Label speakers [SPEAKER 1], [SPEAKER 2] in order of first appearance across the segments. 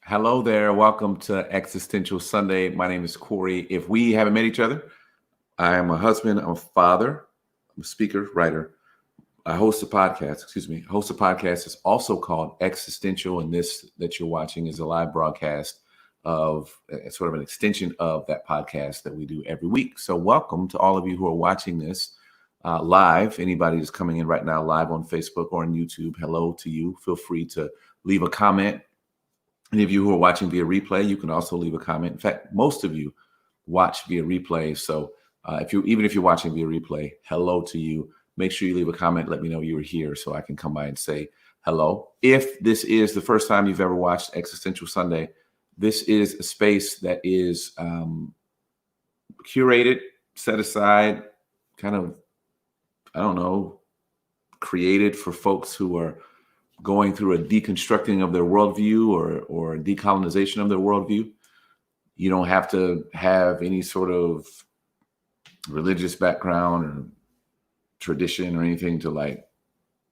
[SPEAKER 1] Hello there. Welcome to Existential Sunday. My name is Corey. If we haven't met each other, I am a husband, I'm a father, I'm a speaker, writer. I host a podcast, Host a podcast is also called Existential, and this that you're watching is a live broadcast of sort of an extension of that podcast that we do every week. So welcome to all of you who are watching this live. Anybody who's coming in right now live on Facebook or on YouTube, hello to you. Feel free to leave a comment. Any of you who are watching via replay, you can also leave a comment. In fact, most of you watch via replay. So if you're watching via replay, hello to you. Make sure you leave a comment. Let me know you were here so I can come by and say hello. If this is the first time you've ever watched Existential Sunday, this is a space that is curated, set aside, kind of, created for folks who are going through a deconstructing of their worldview or decolonization of their worldview. You don't have to have any sort of religious background or tradition or anything to like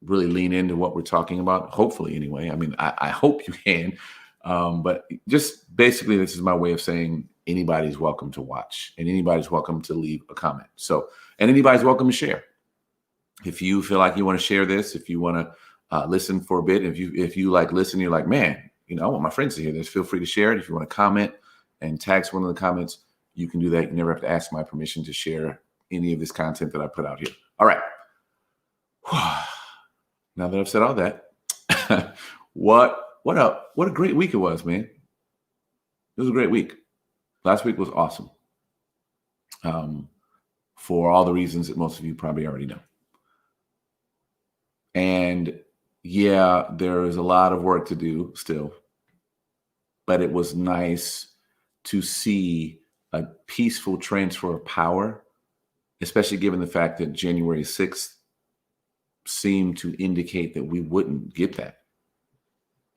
[SPEAKER 1] really lean into what we're talking about. Hopefully, anyway. I mean, I hope you can. But just basically, this is my way of saying anybody's welcome to watch and anybody's welcome to leave a comment. So, and anybody's welcome to share. If you feel like you want to share this, if you want to listen for a bit. If you like listen, you're like, man, I want my friends to hear this. Feel free to share it. If you want to comment and tag one of the comments, you can do that. You never have to ask my permission to share any of this content that I put out here. All right. Now that I've said all that, what a great week it was, man. It was a great week. Last week was awesome. For all the reasons that most of you probably already know. And yeah, there is a lot of work to do still, but it was nice to see a peaceful transfer of power, especially given the fact that January 6th seemed to indicate that we wouldn't get that.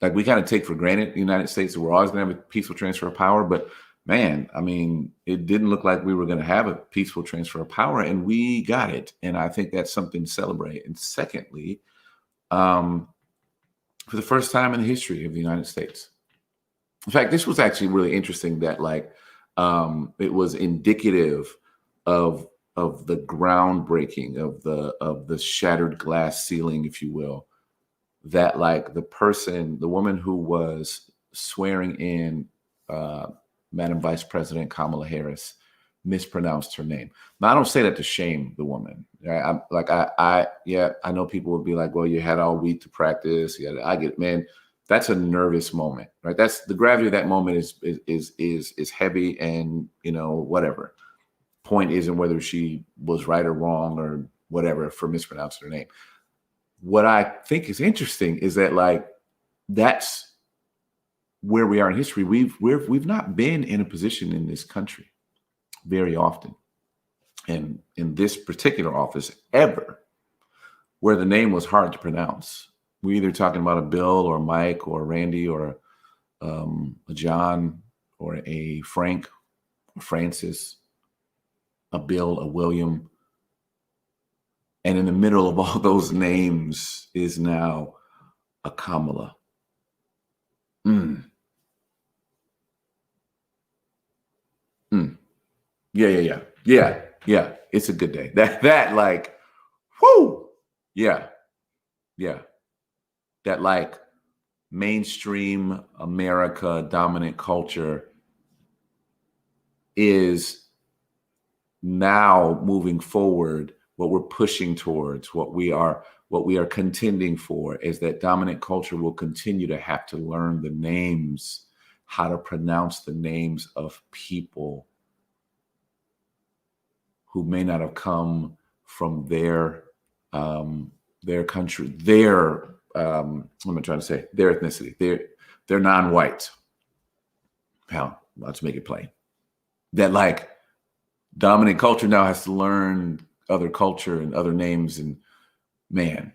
[SPEAKER 1] Like we kind of take for granted the United States that we're always going to have a peaceful transfer of power, but man, I mean, it didn't look like we were going to have a peaceful transfer of power, and we got it. And I think that's something to celebrate. And secondly, for the first time in the history of the United States. In fact, this was actually really interesting that it was indicative of the groundbreaking of the shattered glass ceiling, if you will, that like the woman who was swearing in Madam Vice President Kamala Harris mispronounced her name. Now, I don't say that to shame the woman. Right? I know people would be like, well, you had all week to practice. Yeah, I get it, man. That's a nervous moment, right? That's the gravity of that moment is heavy, and whatever. Point isn't whether she was right or wrong or whatever for mispronouncing her name. What I think is interesting is that that's where we are in history. We've not been in a position in this country very often, and in this particular office ever, where the name was hard to pronounce. We're either talking about a Bill or Mike or Randy or a John or a Frank or Francis, a Bill, a William. And in the middle of all those names is now a Kamala. Yeah. It's a good day. Whoo. Yeah. That mainstream America dominant culture is now moving forward. What we're pushing towards, what we are contending for is that dominant culture will continue to have to learn the names, how to pronounce the names of people who may not have come from their country, their ethnicity, they're non-white. Hell, let's make it plain. That dominant culture now has to learn other culture and other names, and man,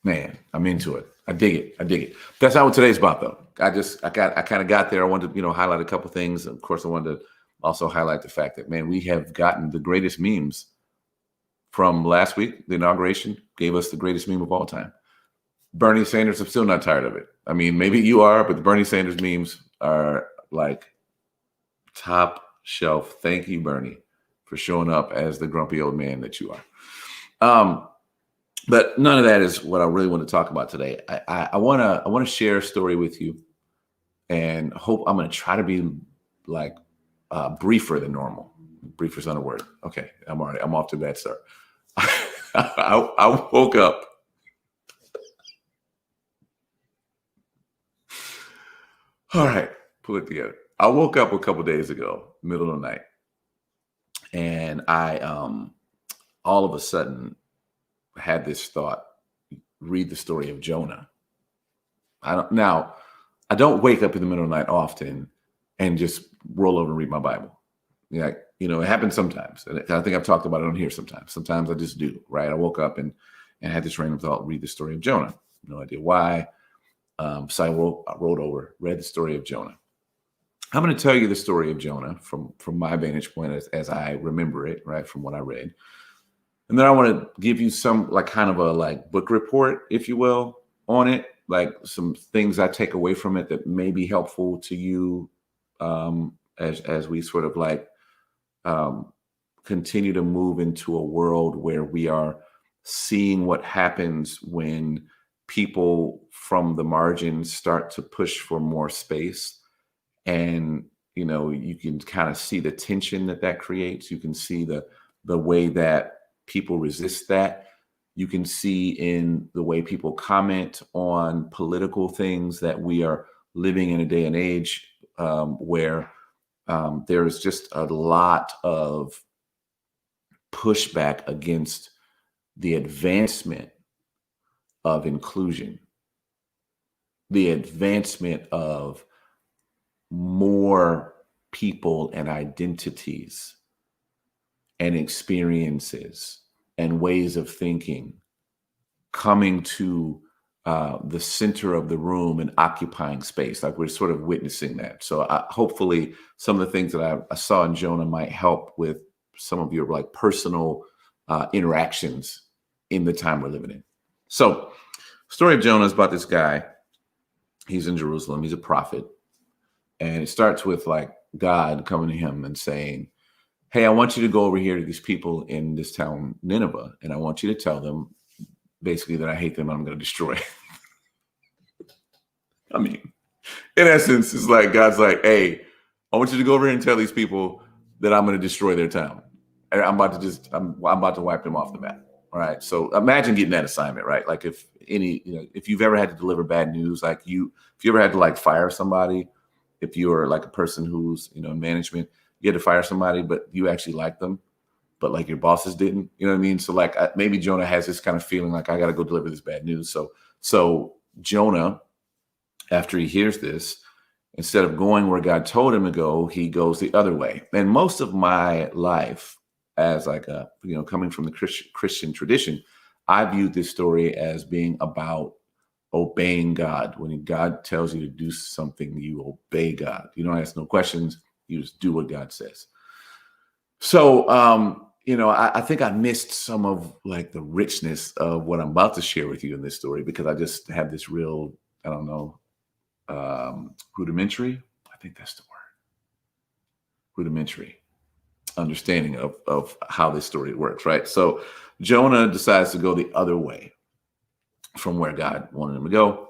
[SPEAKER 1] I'm into it. I dig it. That's not what today's about, though. I kind of got there. I wanted to, highlight a couple things. Of course, I wanted to also highlight the fact that, man, we have gotten the greatest memes from last week. The inauguration gave us the greatest meme of all time. Bernie Sanders, I'm still not tired of it. I mean, maybe you are, but the Bernie Sanders memes are like top shelf. Thank you, Bernie, for showing up as the grumpy old man that you are. But none of that is what I really want to talk about today. I want to share a story with you, and hope I'm going to try to be like briefer than normal. Briefer is not a word. Okay, I'm off to a bad start. I woke up. All right, pull it together. I woke up a couple days ago, middle of the night, and I all of a sudden had this thought: read the story of Jonah. I don't wake up in the middle of the night often and just roll over and read my Bible. Yeah, it happens sometimes. And I think I've talked about it on here sometimes. Sometimes I just do, right? I woke up and had this random thought: read the story of Jonah. No idea why. So I rolled over, read the story of Jonah. I'm going to tell you the story of Jonah from my vantage point as I remember it, right, from what I read. And then I want to give you some kind of a book report, if you will, on it, like some things I take away from it that may be helpful to you as we sort of continue to move into a world where we are seeing what happens when people from the margins start to push for more space. And, you can kind of see the tension that creates. You can see the way that people resist that. You can see in the way people comment on political things that we are living in a day and age where there is just a lot of pushback against the advancement of inclusion, the advancement of more people and identities and experiences and ways of thinking coming to the center of the room and occupying space. Like we're sort of witnessing that. So hopefully some of the things that I saw in Jonah might help with some of your personal interactions in the time we're living in. So story of Jonah is about this guy. He's in Jerusalem. He's a prophet. And it starts with God coming to him and saying, hey, I want you to go over here to these people in this town, Nineveh, and I want you to tell them basically that I hate them and I'm going to destroy. I mean, in essence, it's like God's like, hey, I want you to go over here and tell these people that I'm going to destroy their town. And I'm about to wipe them off the map. All right. So imagine getting that assignment, right? Like if you've ever had to deliver bad news, if you ever had to fire somebody, if you're a person who's, in management, you had to fire somebody, but you actually like them, but your bosses didn't, you know what I mean? So maybe Jonah has this kind of feeling I got to go deliver this bad news. So Jonah, after he hears this, instead of going where God told him to go, he goes the other way. And most of my life as coming from the Christian tradition, I viewed this story as being about obeying God. When God tells you to do something, you obey God. You don't ask no questions. You just do what God says. So, I think I missed some of the richness of what I'm about to share with you in this story because I just have this real, I don't know, rudimentary. I think that's the word. Rudimentary understanding of how this story works, right? So Jonah decides to go the other way from where God wanted him to go.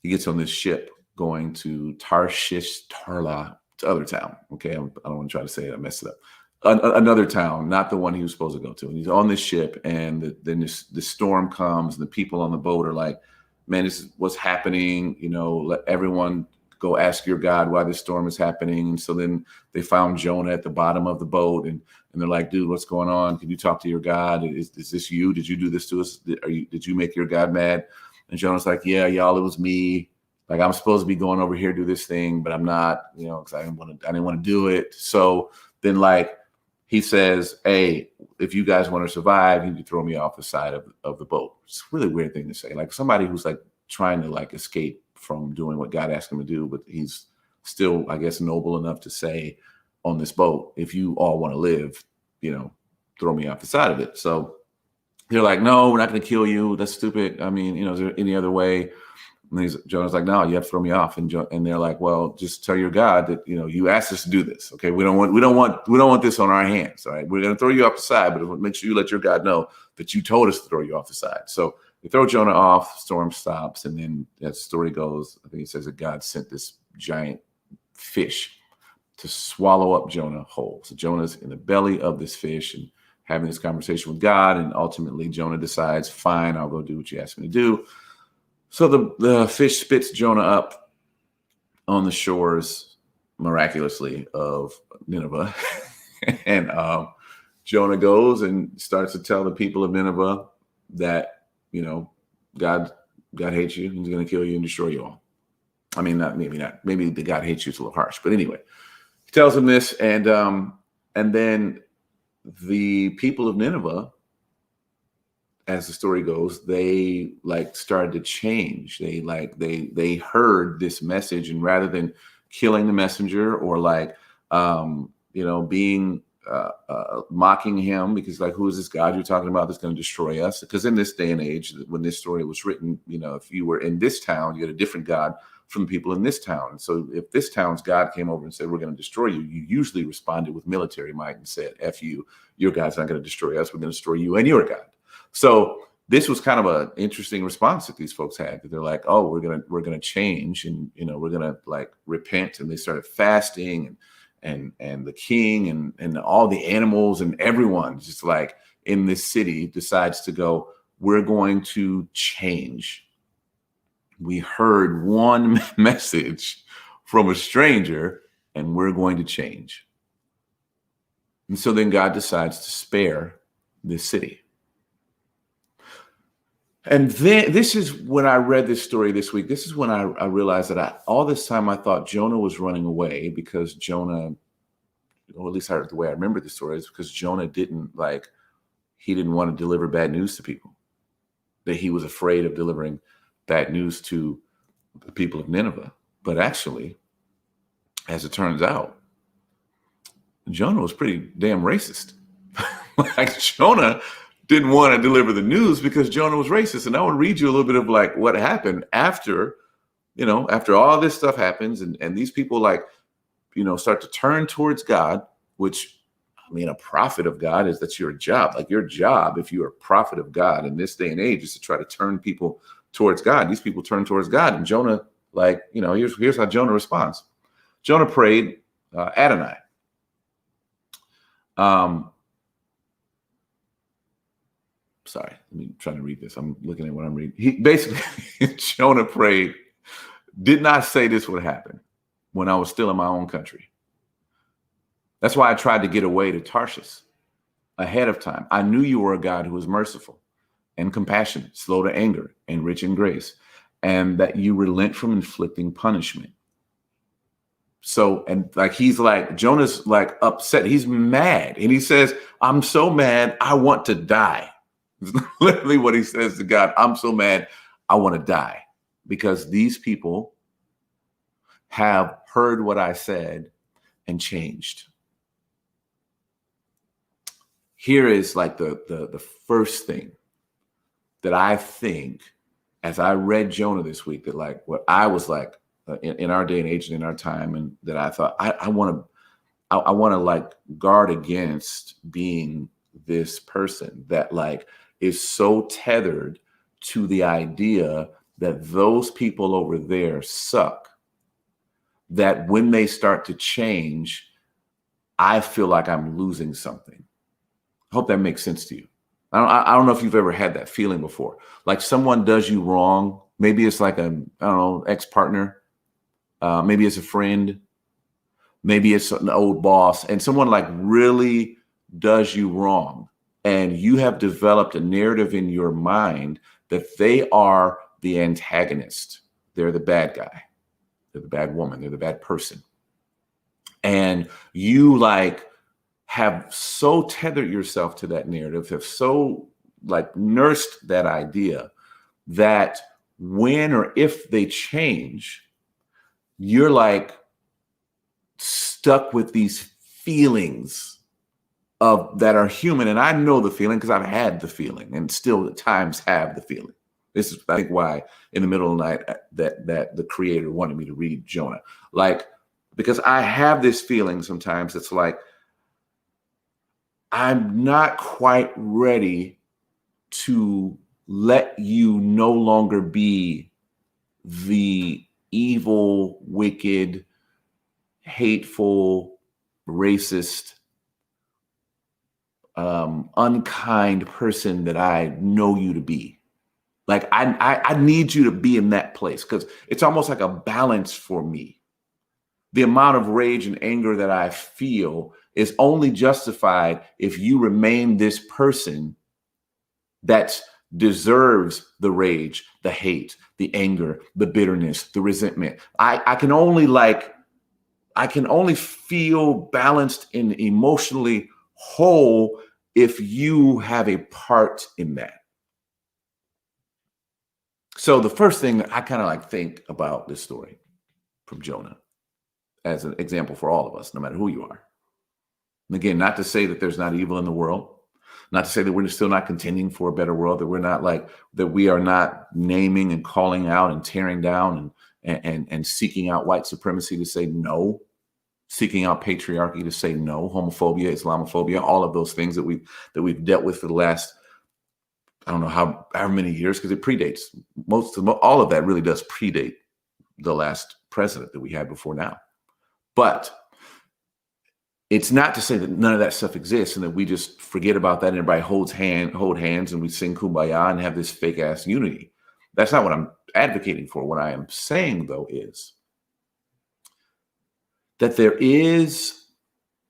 [SPEAKER 1] He gets on this ship going to Tarshish, Tarla, to other town. Okay, I don't want to try to say it. I messed it up. Another town, not the one he was supposed to go to. And he's on this ship, and then the storm comes, and the people on the boat are like, man, this is what's happening. Let everyone go ask your God why this storm is happening. And so then they found Jonah at the bottom of the boat, and they're like, dude, what's going on? Can you talk to your God? Is this you? Did you do this to us? Did you make your God mad? And Jonah's like, yeah, y'all, it was me. I'm supposed to be going over here to do this thing, but I'm not, because I didn't want to do it. So then he says, hey, if you guys want to survive, you can throw me off the side of the boat. It's a really weird thing to say. Somebody who's trying to escape from doing what God asked him to do, but he's still, I guess, noble enough to say on this boat, if you all want to live, throw me off the side of it. So they're like, no, we're not going to kill you. That's stupid. I mean, is there any other way? And Jonah's like, no, you have to throw me off. And they're like, well, just tell your God that, you asked us to do this. Okay. We don't want this on our hands. All right. We're going to throw you off the side, but make sure you let your God know that you told us to throw you off the side. So they throw Jonah off, storm stops. And then as the story goes, I think it says that God sent this giant fish to swallow up Jonah whole. So Jonah's in the belly of this fish and having this conversation with God. And ultimately Jonah decides, fine, I'll go do what you asked me to do. So the fish spits Jonah up on the shores, miraculously, of Nineveh. And Jonah goes and starts to tell the people of Nineveh that, God hates you. He's going to kill you and destroy you all. I mean, maybe the God hates you is a little harsh. But anyway, he tells them this. And then the people of Nineveh, as the story goes, they started to change. They heard this message, and rather than killing the messenger or being mocking him, because who is this God you're talking about that's going to destroy us? Because in this day and age, when this story was written, if you were in this town, you had a different God from the people in this town. And so if this town's God came over and said, we're going to destroy you, you usually responded with military might and said, F you, your God's not going to destroy us. We're going to destroy you and your God. So this was kind of an interesting response that these folks had. That they're like, oh, we're gonna change, and we're gonna repent. And they started fasting, and the king and all the animals and everyone just in this city decides to go, we're going to change. We heard one message from a stranger, and we're going to change. And so then God decides to spare this city. And then this is when I read this story this week. This is when I realized that all this time I thought Jonah was running away because Jonah, or at least the way I remember the story is because Jonah didn't want to deliver bad news to people. That he was afraid of delivering bad news to the people of Nineveh. But actually, as it turns out, Jonah was pretty damn racist. Jonah didn't want to deliver the news because Jonah was racist. And I want to read you a little bit of what happened after all this stuff happens and these people start to turn towards God, which, a prophet of God that's your job. Your job, if you're a prophet of God in this day and age, is to try to turn people towards God. These people turn towards God. And Jonah, here's how Jonah responds. Jonah prayed, Adonai. Sorry, let me try to read this. I'm looking at what I'm reading. He basically, Jonah prayed, did not say this would happen when I was still in my own country. That's why I tried to get away to Tarshish ahead of time. I knew you were a God who was merciful and compassionate, slow to anger, and rich in grace, and that you relent from inflicting punishment. So, and Jonah's upset. He's mad. And he says, I'm so mad, I want to die. It's literally what he says to God. I'm so mad, I want to die because these people have heard what I said and changed. Here is the first thing that I think as I read Jonah this week, that what I was in our day and age and in our time, and that I thought I want to guard against being this person that is so tethered to the idea that those people over there suck, that when they start to change, I feel like I'm losing something. I hope that makes sense to you. I don't know if you've ever had that feeling before. Someone does you wrong. Maybe it's ex-partner. Maybe it's a friend. Maybe it's an old boss. And someone really does you wrong. And you have developed a narrative in your mind that they are the antagonist. They're the bad guy. They're the bad woman. They're the bad person. And you have so tethered yourself to that narrative, have so nursed that idea that when or if they change, you're stuck with these feelings that are human. And I know the feeling because I've had the feeling and still at times have the feeling. This is, I think, why in the middle of the night that the creator wanted me to read Jonah. Like, because I have this feeling sometimes it's like, I'm not quite ready to let you no longer be the evil, wicked, hateful, racist, unkind person that I know you to be. Like, I need you to be in that place, because it's almost like a balance for me. The amount of rage and anger that I feel is only justified if you remain this person that deserves the rage, the hate, the anger, the bitterness, the resentment. I can only feel balanced and emotionally whole if you have a part in that. So the first thing I kind of like think about this story from Jonah as an example for all of us, no matter who you are. And again, not to say that there's not evil in the world, not to say that we're still not contending for a better world, that we're not like, that we are not naming and calling out and tearing down and seeking out white supremacy to say no, seeking out patriarchy to say no, homophobia, Islamophobia, all of those things that we've dealt with for the last, I don't know however many years, because it predates all of that really does predate the last president that we had before now. But it's not to say that none of that stuff exists and that we just forget about that and everybody hold hands and we sing Kumbaya and have this fake ass unity. That's not what I'm advocating for. What I am saying, though, is that there is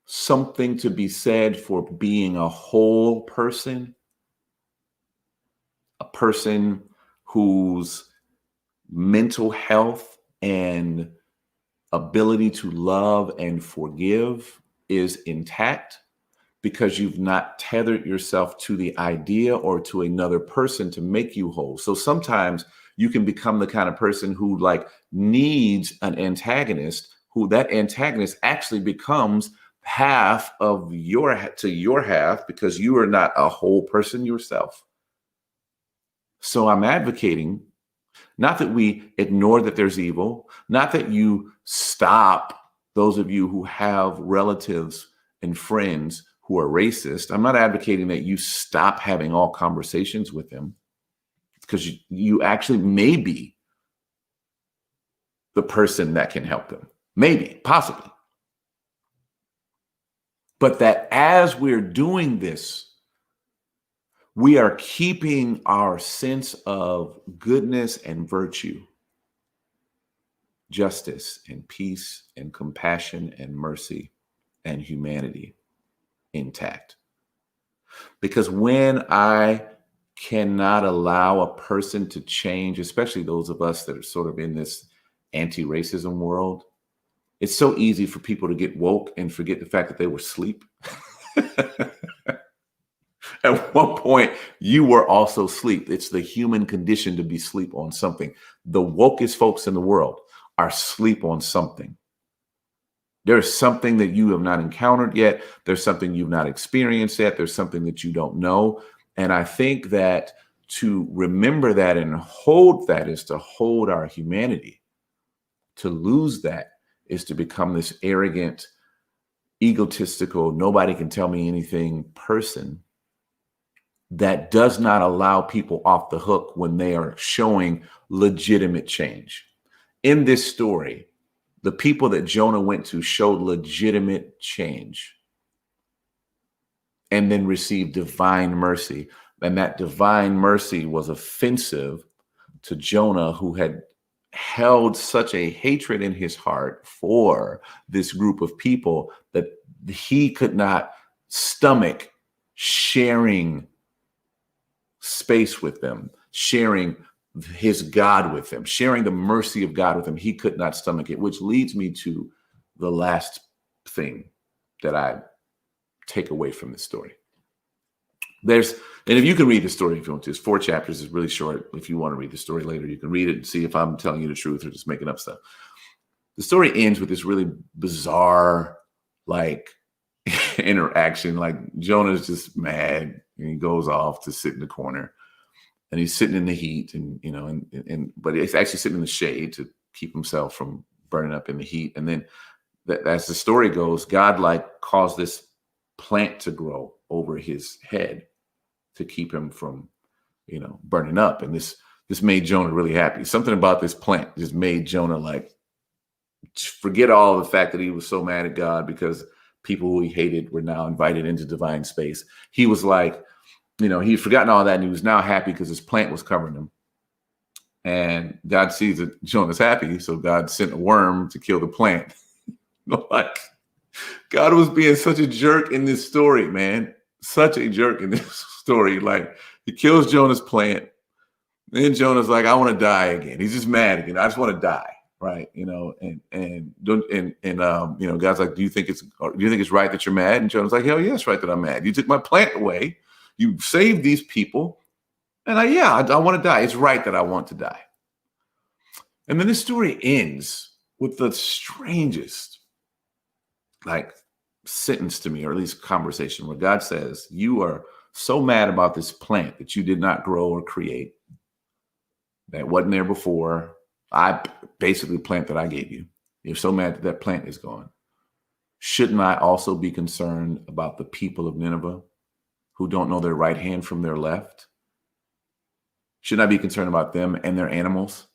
[SPEAKER 1] something to be said for being a whole person, a person whose mental health and ability to love and forgive is intact, because you've not tethered yourself to the idea or to another person to make you whole. So sometimes you can become the kind of person who like needs an antagonist, who that antagonist actually becomes half of your half, because you are not a whole person yourself. So I'm advocating not that we ignore that there's evil, not that you stop those of you who have relatives and friends who are racist. I'm not advocating that you stop having all conversations with them, because you actually may be the person that can help them. Maybe, possibly. But that as we're doing this, we are keeping our sense of goodness and virtue, justice and peace and compassion and mercy and humanity intact. Because when I cannot allow a person to change, especially those of us that are sort of in this anti-racism world, it's so easy for people to get woke and forget the fact that they were asleep. At one point, you were also asleep. It's the human condition to be asleep on something. The wokest folks in the world are asleep on something. There's something that you have not encountered yet. There's something you've not experienced yet. There's something that you don't know. And I think that to remember that and hold that is to hold our humanity. To lose that is to become this arrogant, egotistical, nobody can tell me anything person that does not allow people off the hook when they are showing legitimate change. In this story, the people that Jonah went to showed legitimate change and then received divine mercy. And that divine mercy was offensive to Jonah, who had held such a hatred in his heart for this group of people that he could not stomach sharing space with them, sharing his God with them, sharing the mercy of God with them. He could not stomach it, which leads me to the last thing that I take away from this story. And if you can read the story if you want to, it's 4 chapters, it's really short. If you want to read the story later, you can read it and see if I'm telling you the truth or just making up stuff. The story ends with this really bizarre, like, interaction. Like, Jonah's just mad and he goes off to sit in the corner. and he's sitting in the heat, and but he's actually sitting in the shade to keep himself from burning up in the heat. And then, as the story goes, God like caused this plant to grow over his head to keep him from, burning up. And this made Jonah really happy. Something about this plant just made Jonah like forget all the fact that he was so mad at God because people who he hated were now invited into divine space. He was like, he'd forgotten all that, and he was now happy because his plant was covering him. And God sees that Jonah's happy, so God sent a worm to kill the plant. Like, God was being such a jerk in this story, man. Such a jerk in this story. Like, he kills Jonah's plant. Then Jonah's like, I want to die again. He's just mad again. I just want to die, right? God's like, do you think it's right that you're mad? And Jonah's like, hell yeah, it's right that I'm mad. You took my plant away. You saved these people. And I want to die. It's right that I want to die. And then this story ends with the strangest, sentence to me, or at least conversation, where God says, you are so mad about this plant that you did not grow or create, that wasn't there before. Basically, the plant that I gave you. You're so mad that that plant is gone. Shouldn't I also be concerned about the people of Nineveh who don't know their right hand from their left? Shouldn't I be concerned about them and their animals?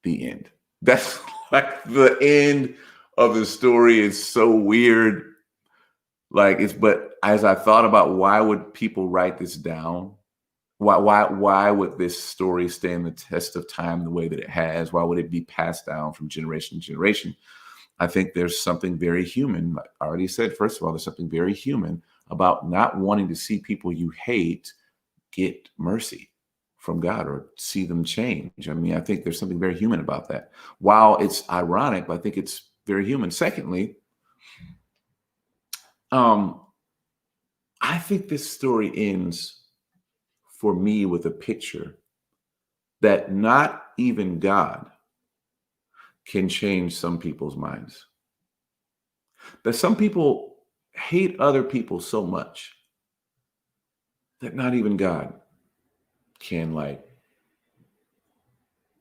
[SPEAKER 1] The end. That's like the end of the story. Is so weird. But as I thought about why would people write this down? Why would this story stand the test of time the way that it has? Why would it be passed down from generation to generation? I think there's something very human. Like I already said, first of all, there's something very human about not wanting to see people you hate get mercy from God or see them change. I mean, I think there's something very human about that. While it's ironic, but I think it's very human. Secondly, I think this story ends for me with a picture that not even God can change some people's minds. That some people hate other people so much that not even God can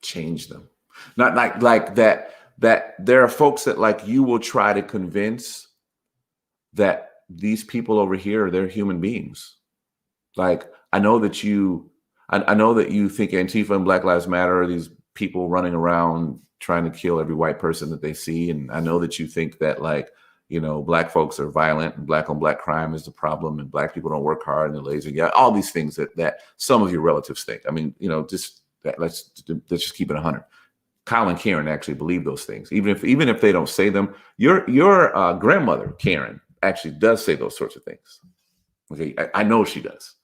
[SPEAKER 1] change them. Not like that there are folks that you will try to convince that these people over here, they're human beings. I know that you think Antifa and Black Lives Matter are these people running around trying to kill every white person that they see. And I know that you think that Black folks are violent and Black on Black crime is the problem, and Black people don't work hard and they're lazy. Yeah, all these things that some of your relatives think. I mean, let's just keep it 100. Kyle and Karen actually believe those things, even if they don't say them. Your grandmother Karen actually does say those sorts of things. Okay, I know she does.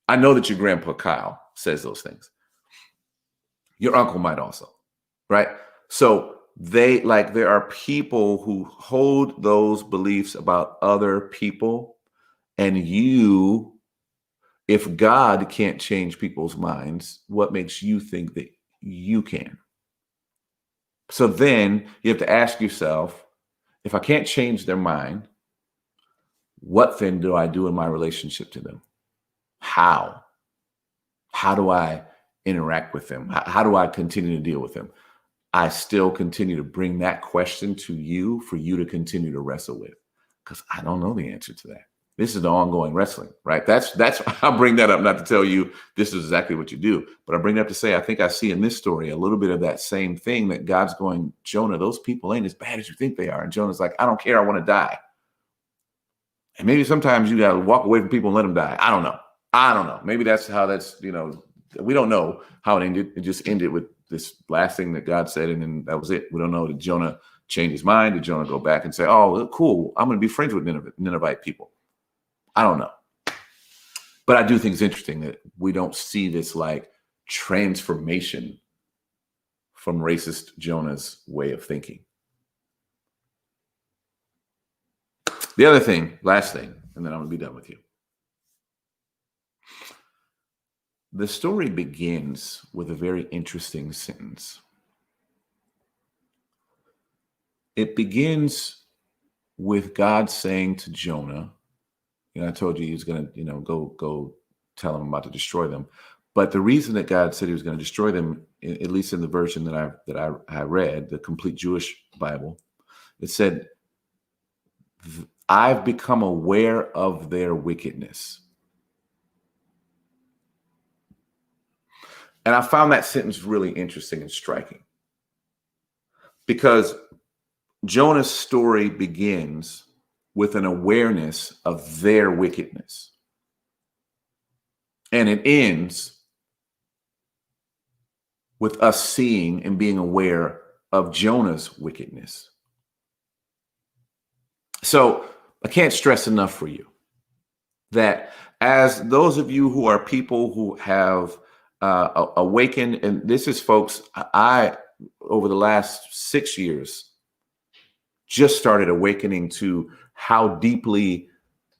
[SPEAKER 1] I know that your grandpa Kyle says those things. Your uncle might also, right? So there are people who hold those beliefs about other people, and if God can't change people's minds, what makes you think that you can? So then you have to ask yourself, if I can't change their mind, what then do I do in my relationship to them? How do I interact with them? How do I continue to deal with them? I still continue to bring that question to you for you to continue to wrestle with, because I don't know the answer to that. This is the ongoing wrestling, right? That's I bring that up not to tell you this is exactly what you do, but I bring it up to say I think I see in this story a little bit of that same thing, that God's going, Jonah, those people ain't as bad as you think they are. And Jonah's like, I don't care. I want to die. And maybe sometimes you got to walk away from people and let them die. I don't know. Maybe that's how we don't know how it ended. It just ended with this last thing that God said, and then that was it. We don't know. Did Jonah change his mind? Did Jonah go back and say, oh, cool, I'm going to be friends with Ninevite people? I don't know. But I do think it's interesting that we don't see this transformation from racist Jonah's way of thinking. The other thing, last thing, and then I'm going to be done with you. The story begins with a very interesting sentence. It begins with God saying to Jonah, I told you he was going to, go tell him I'm about to destroy them. But the reason that God said he was going to destroy them, at least in the version that I read, the complete Jewish Bible, it said, I've become aware of their wickedness. And I found that sentence really interesting and striking, because Jonah's story begins with an awareness of their wickedness. And it ends with us seeing and being aware of Jonah's wickedness. So I can't stress enough for you that as those of you who are people who have awakened, and this is folks, I over the last 6 years, just started awakening to how deeply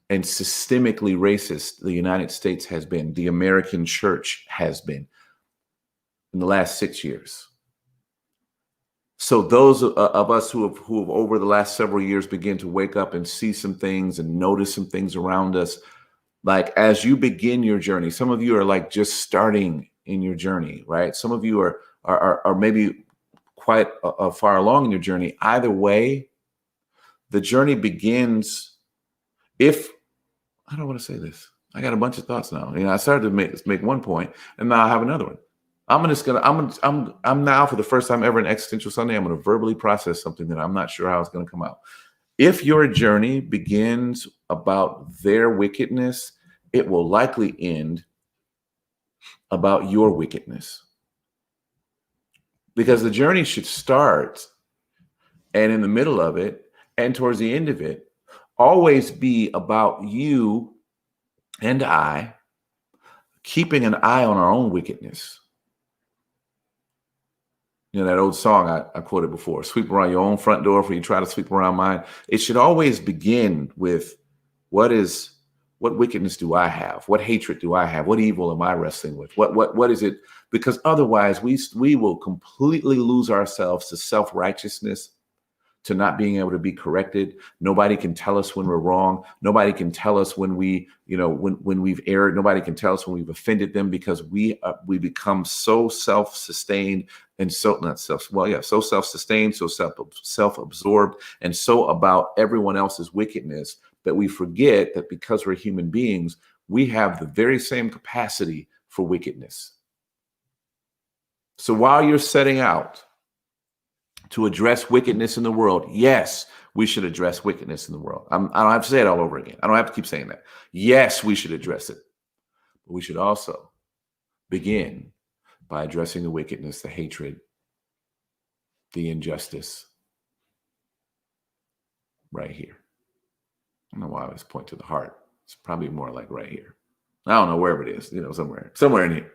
[SPEAKER 1] and systemically racist the United States has been, the American church has been in the last 6 years. So those of us who have over the last several years begin to wake up and see some things and notice some things around us, like as you begin your journey, some of you are like just starting in your journey, right? Some of you are maybe quite far along in your journey. Either way, the journey begins. If I don't want to say this, I got a bunch of thoughts now. I started to make one point, and now I have another one. I'm now, for the first time ever in Existential Sunday, I'm gonna verbally process something that I'm not sure how it's gonna come out. If your journey begins about their wickedness, it will likely end about your wickedness. Because the journey should start, and in the middle of it, and towards the end of it, always be about you and I keeping an eye on our own wickedness. That old song I quoted before, sweep around your own front door before you try to sweep around mine. It should always begin with what wickedness do I have? What hatred do I have? What evil am I wrestling with? What is it? Because otherwise we will completely lose ourselves to self-righteousness, to not being able to be corrected. Nobody can tell us when we're wrong. Nobody can tell us when when we've erred. Nobody can tell us when we've offended them, because we become so self-sustained and so self-sustained, so self-absorbed, and so about everyone else's wickedness that we forget that because we're human beings, we have the very same capacity for wickedness. So while you're setting out to address wickedness in the world, yes, we should address wickedness in the world. I don't have to say it all over again. I don't have to keep saying that. Yes, we should address it. But we should also begin by addressing the wickedness, the hatred, the injustice right here. I don't know why I always point to the heart. It's probably more like right here. I don't know, wherever it is, somewhere in here.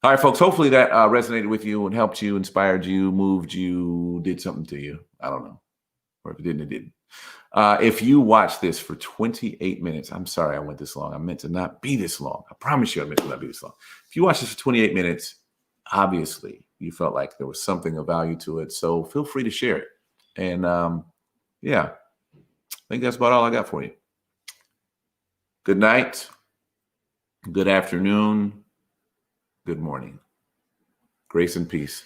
[SPEAKER 1] All right, folks, hopefully that resonated with you and helped you, inspired you, moved you, did something to you. I don't know. Or if it didn't, it didn't. If you watch this for 28 minutes, I'm sorry I went this long. I meant to not be this long. I promise you I meant to not be this long. If you watch this for 28 minutes, obviously you felt like there was something of value to it. So feel free to share it. And yeah, I think that's about all I got for you. Good night. Good afternoon. Good morning. Grace and peace.